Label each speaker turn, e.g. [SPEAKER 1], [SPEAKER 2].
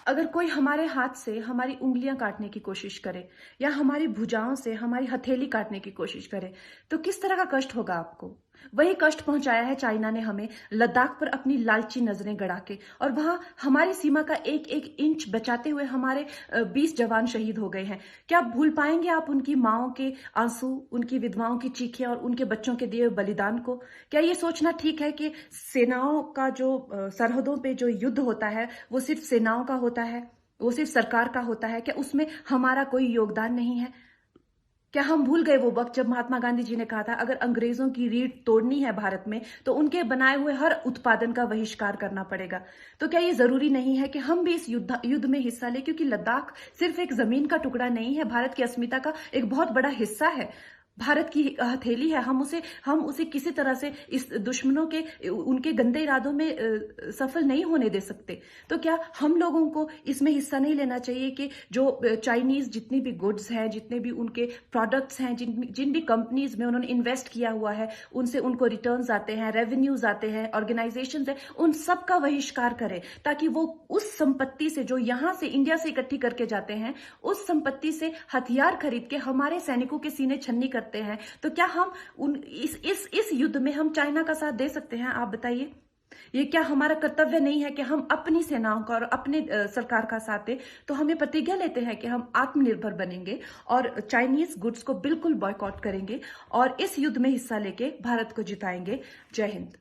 [SPEAKER 1] अगर कोई हमारे हाथ से हमारी उंगलियां काटने की कोशिश करे या हमारी भुजाओं से हमारी हथेली काटने की कोशिश करे तो किस तरह का कष्ट होगा आपको। वही कष्ट पहुंचाया है चाइना ने हमें लद्दाख पर अपनी लालची नजरें गड़ा के, और वहां हमारी सीमा का एक एक इंच बचाते हुए हमारे 20 जवान शहीद हो गए हैं। क्या भूल पाएंगे आप उनकी माओं के आंसू, उनकी विधवाओं की चीखें और उनके बच्चों के दिए बलिदान को? क्या ये सोचना ठीक है कि सेनाओं का जो सरहदों पे जो युद्ध होता है वो सिर्फ सेनाओं का होता है, वो सिर्फ सरकार का होता है? क्या उसमें हमारा कोई योगदान नहीं है? क्या हम भूल गए वो वक्त जब महात्मा गांधी जी ने कहा था अगर अंग्रेजों की रीढ़ तोड़नी है भारत में तो उनके बनाए हुए हर उत्पादन का बहिष्कार करना पड़ेगा? तो क्या ये जरूरी नहीं है कि हम भी इस युद्ध में हिस्सा लें, क्योंकि लद्दाख सिर्फ एक जमीन का टुकड़ा नहीं है, भारत की अस्मिता का एक बहुत बड़ा हिस्सा है, भारत की हथेली है। हम उसे किसी तरह से इस दुश्मनों के उनके गंदे इरादों में सफल नहीं होने दे सकते। तो क्या हम लोगों को इसमें हिस्सा नहीं लेना चाहिए कि जो चाइनीज जितनी भी गुड्स हैं, जितने भी उनके प्रोडक्ट्स हैं, जिन भी कंपनीज में उन्होंने इन्वेस्ट किया हुआ है, उनसे उनको रिटर्न्स आते हैं, रेवेन्यूज आते हैं, ऑर्गेनाइजेशंस हैं, उन सब का बहिष्कार करें ताकि वो उस संपत्ति से जो यहां से इंडिया से इकट्ठी करके जाते हैं, उस संपत्ति से हथियार खरीद के हमारे सैनिकों के सीने छन्नी करते हैं। तो क्या हम इस युद्ध में हम चाइना का साथ दे सकते हैं? आप बताइए। ये क्या हमारा कर्तव्य नहीं है कि हम अपनी सेनाओं का और अपने सरकार का साथ दें? तो हमें प्रतिज्ञा लेते हैं कि हम आत्मनिर्भर बनेंगे और चाइनीज गुड्स को बिल्कुल बॉयकॉट करेंगे और इस युद्ध में हिस्सा लेके भारत को जिताएंगे। जय हिंद।